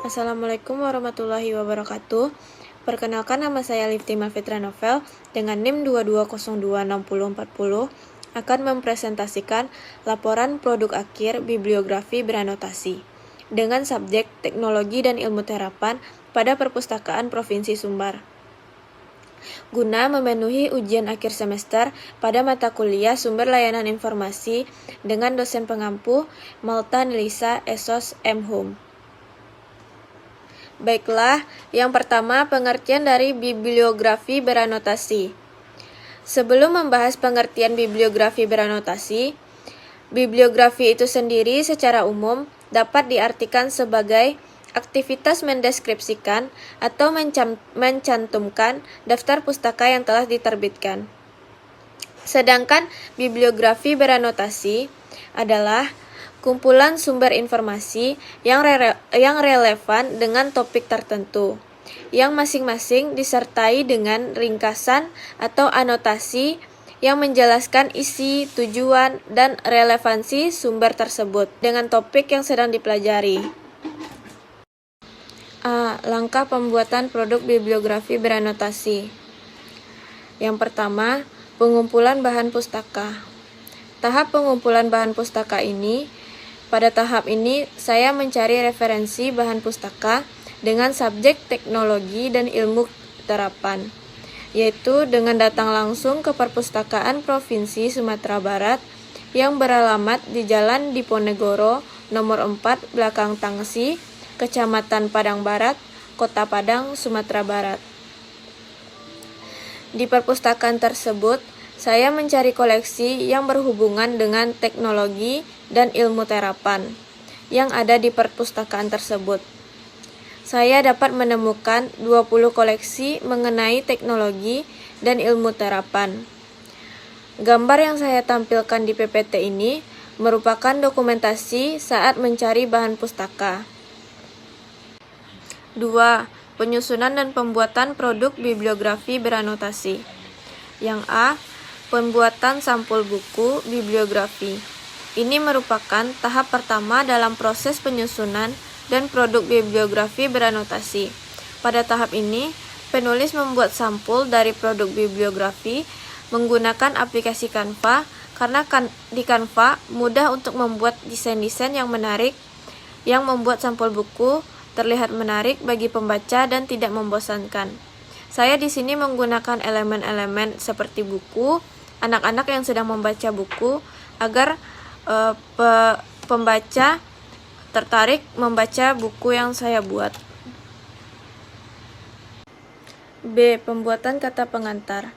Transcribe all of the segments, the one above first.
Assalamualaikum warahmatullahi wabarakatuh. Perkenalkan, nama saya Lifty Malfitra Novel dengan NIM 22026040 akan mempresentasikan laporan produk akhir bibliografi beranotasi dengan subjek teknologi dan ilmu terapan pada Perpustakaan Provinsi Sumbar. Guna memenuhi ujian akhir semester pada mata kuliah Sumber Layanan Informasi dengan dosen pengampu Malta Nilisa Esos M. Hum. Baiklah, yang pertama pengertian dari bibliografi beranotasi. Sebelum membahas pengertian bibliografi beranotasi, bibliografi itu sendiri secara umum dapat diartikan sebagai aktivitas mendeskripsikan atau mencantumkan daftar pustaka yang telah diterbitkan. Sedangkan bibliografi beranotasi adalah kumpulan sumber informasi yang relevan dengan topik tertentu, yang masing-masing disertai dengan ringkasan atau anotasi yang menjelaskan isi, tujuan, dan relevansi sumber tersebut dengan topik yang sedang dipelajari. A. Langkah pembuatan produk bibliografi beranotasi. Yang pertama, pengumpulan bahan pustaka. Tahap pengumpulan bahan pustaka ini, pada tahap ini saya mencari referensi bahan pustaka dengan subjek teknologi dan ilmu terapan, yaitu dengan datang langsung ke Perpustakaan Provinsi Sumatera Barat yang beralamat di Jalan Diponegoro, nomor 4, Belakang Tangsi, Kecamatan Padang Barat, Kota Padang, Sumatera Barat. Di perpustakaan tersebut, saya mencari koleksi yang berhubungan dengan teknologi dan ilmu terapan yang ada di perpustakaan tersebut. Saya dapat menemukan 20 koleksi mengenai teknologi dan ilmu terapan. Gambar yang saya tampilkan di PPT ini merupakan dokumentasi saat mencari bahan pustaka. 2. Penyusunan dan pembuatan produk bibliografi beranotasi. Yang A. Pembuatan sampul buku bibliografi. Ini merupakan tahap pertama dalam proses penyusunan dan produk bibliografi beranotasi. Pada tahap ini, penulis membuat sampul dari produk bibliografi menggunakan aplikasi Canva karena di Canva mudah untuk membuat desain-desain yang menarik yang membuat sampul buku terlihat menarik bagi pembaca dan tidak membosankan. Saya di sini menggunakan elemen-elemen seperti buku, anak-anak yang sedang membaca buku agar pembaca tertarik membaca buku yang saya buat. B. Pembuatan kata pengantar.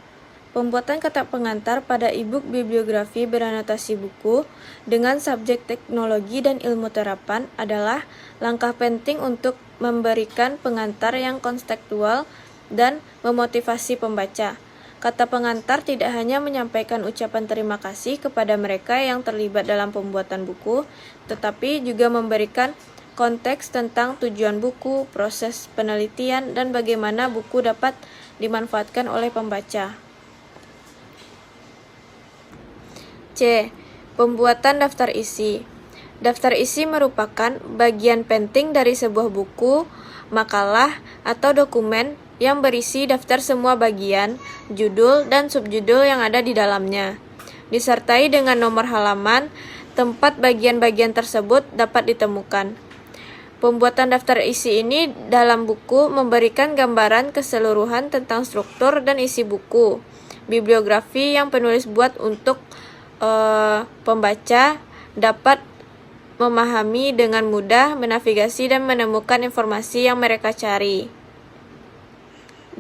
Pembuatan kata pengantar pada e-book bibliografi beranotasi buku dengan subjek teknologi dan ilmu terapan adalah langkah penting untuk memberikan pengantar yang kontekstual dan memotivasi pembaca. Kata pengantar tidak hanya menyampaikan ucapan terima kasih kepada mereka yang terlibat dalam pembuatan buku, tetapi juga memberikan konteks tentang tujuan buku, proses penelitian, dan bagaimana buku dapat dimanfaatkan oleh pembaca. C. Pembuatan daftar isi. Daftar isi merupakan bagian penting dari sebuah buku, makalah, atau dokumen yang berisi daftar semua bagian, judul, dan subjudul yang ada di dalamnya, disertai dengan nomor halaman, tempat bagian-bagian tersebut dapat ditemukan. Pembuatan daftar isi ini dalam buku memberikan gambaran keseluruhan tentang struktur dan isi buku bibliografi yang penulis buat untuk pembaca dapat memahami dengan mudah, menavigasi, dan menemukan informasi yang mereka cari.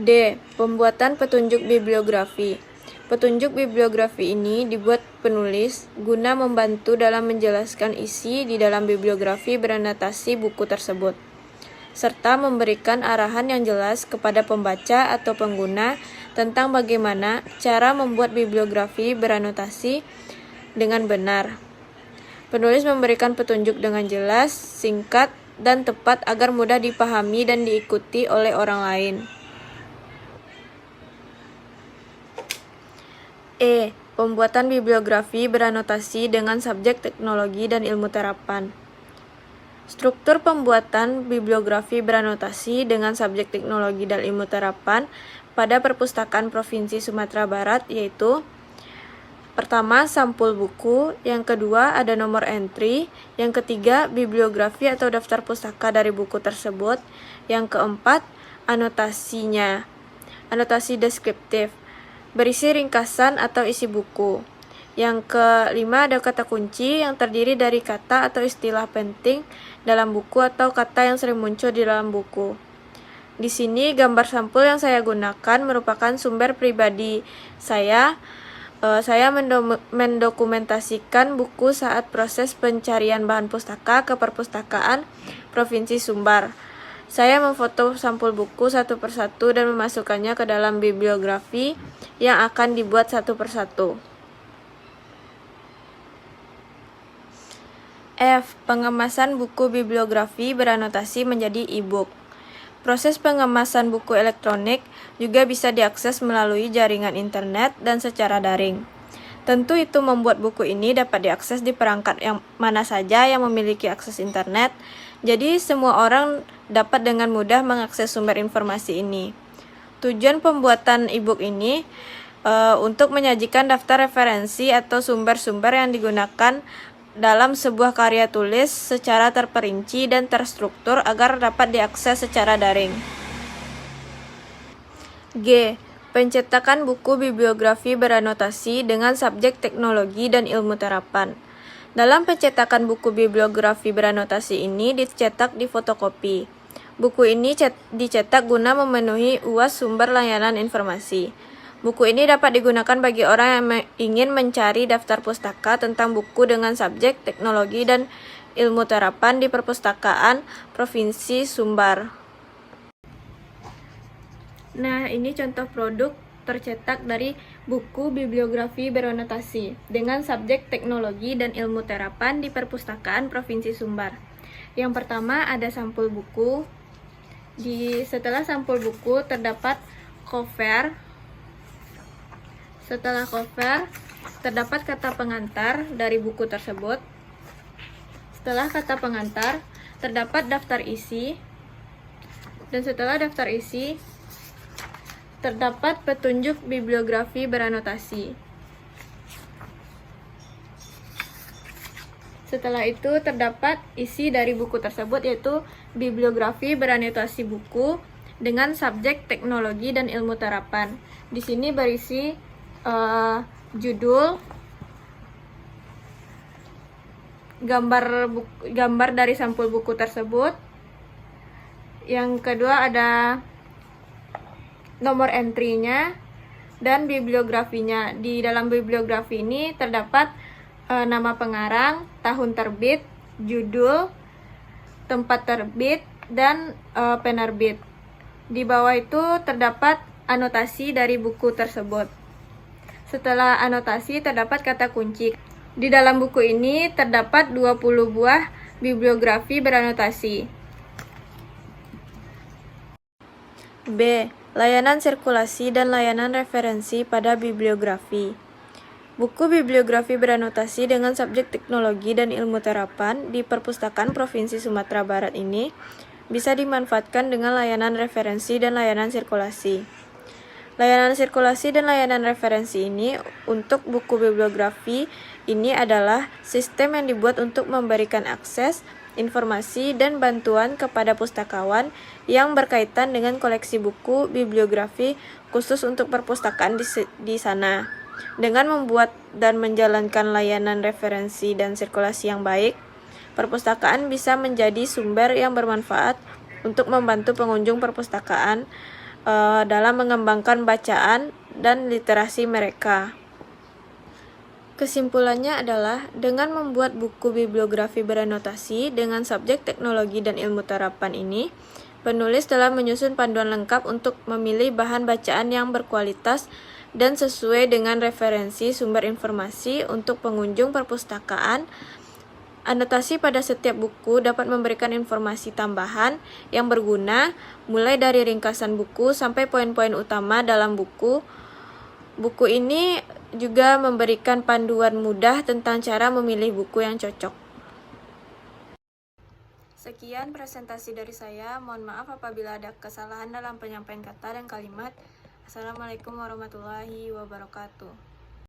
D. Pembuatan petunjuk bibliografi. Petunjuk bibliografi ini dibuat penulis guna membantu dalam menjelaskan isi di dalam bibliografi beranotasi buku tersebut, serta memberikan arahan yang jelas kepada pembaca atau pengguna tentang bagaimana cara membuat bibliografi beranotasi dengan benar. Penulis memberikan petunjuk dengan jelas, singkat, dan tepat agar mudah dipahami dan diikuti oleh orang lain. E. Pembuatan bibliografi beranotasi dengan subjek teknologi dan ilmu terapan. Struktur pembuatan bibliografi beranotasi dengan subjek teknologi dan ilmu terapan pada Perpustakaan Provinsi Sumatera Barat yaitu: pertama, sampul buku, yang kedua ada nomor entry, yang ketiga bibliografi atau daftar pustaka dari buku tersebut, yang keempat anotasinya, anotasi deskriptif, berisi ringkasan atau isi buku. Yang kelima ada kata kunci yang terdiri dari kata atau istilah penting dalam buku atau kata yang sering muncul di dalam buku. Di sini gambar sampul yang saya gunakan merupakan sumber pribadi saya. Saya mendokumentasikan buku saat proses pencarian bahan pustaka ke Perpustakaan Provinsi Sumbar. Saya memfoto sampul buku satu persatu dan memasukkannya ke dalam bibliografi yang akan dibuat satu persatu. F. Pengemasan buku bibliografi beranotasi menjadi e-book. Proses pengemasan buku elektronik juga bisa diakses melalui jaringan internet dan secara daring. Tentu itu membuat buku ini dapat diakses di perangkat yang mana saja yang memiliki akses internet, jadi semua orang dapat dengan mudah mengakses sumber informasi ini. Tujuan pembuatan e-book ini untuk menyajikan daftar referensi atau sumber-sumber yang digunakan dalam sebuah karya tulis secara terperinci dan terstruktur agar dapat diakses secara daring. G. Pencetakan buku bibliografi beranotasi dengan subjek teknologi dan ilmu terapan. Dalam pencetakan buku bibliografi beranotasi ini dicetak di fotokopi. Buku ini dicetak guna memenuhi UAS sumber layanan informasi. Buku ini dapat digunakan bagi orang yang ingin mencari daftar pustaka tentang buku dengan subjek teknologi dan ilmu terapan di Perpustakaan Provinsi Sumbar. Nah, ini contoh produk tercetak dari buku bibliografi beranotasi dengan subjek teknologi dan ilmu terapan di Perpustakaan Provinsi Sumbar. Yang pertama ada sampul buku. Setelah sampul buku terdapat cover. Setelah cover, terdapat kata pengantar dari buku tersebut. Setelah kata pengantar, terdapat daftar isi. Dan setelah daftar isi, terdapat petunjuk bibliografi beranotasi. Setelah itu, terdapat isi dari buku tersebut, yaitu bibliografi beranotasi buku dengan subjek teknologi dan ilmu terapan. Di sini berisi judul, gambar dari sampul buku tersebut. Yang kedua ada nomor entry-nya dan bibliografinya. Di dalam bibliografi ini terdapat nama pengarang, tahun terbit, judul, tempat terbit, dan penerbit. Di bawah itu terdapat anotasi dari buku tersebut. Setelah anotasi terdapat kata kunci. Di dalam buku ini terdapat 20 buah bibliografi beranotasi. B. Layanan sirkulasi dan layanan referensi pada bibliografi. Buku bibliografi beranotasi dengan subjek teknologi dan ilmu terapan di Perpustakaan Provinsi Sumatera Barat ini bisa dimanfaatkan dengan layanan referensi dan layanan sirkulasi. Layanan sirkulasi dan layanan referensi ini untuk buku bibliografi ini adalah sistem yang dibuat untuk memberikan akses, informasi, dan bantuan kepada pustakawan yang berkaitan dengan koleksi buku bibliografi khusus untuk perpustakaan di sana. Dengan membuat dan menjalankan layanan referensi dan sirkulasi yang baik, perpustakaan bisa menjadi sumber yang bermanfaat untuk membantu pengunjung perpustakaan dalam mengembangkan bacaan dan literasi mereka. Kesimpulannya adalah, dengan membuat buku bibliografi beranotasi dengan subjek teknologi dan ilmu terapan ini, penulis telah menyusun panduan lengkap untuk memilih bahan bacaan yang berkualitas dan sesuai dengan referensi sumber informasi untuk pengunjung perpustakaan. Anotasi pada setiap buku dapat memberikan informasi tambahan yang berguna, mulai dari ringkasan buku sampai poin-poin utama dalam buku. Buku ini juga memberikan panduan mudah tentang cara memilih buku yang cocok. Sekian presentasi dari saya. Mohon maaf apabila ada kesalahan dalam penyampaian kata dan kalimat. Assalamualaikum warahmatullahi wabarakatuh.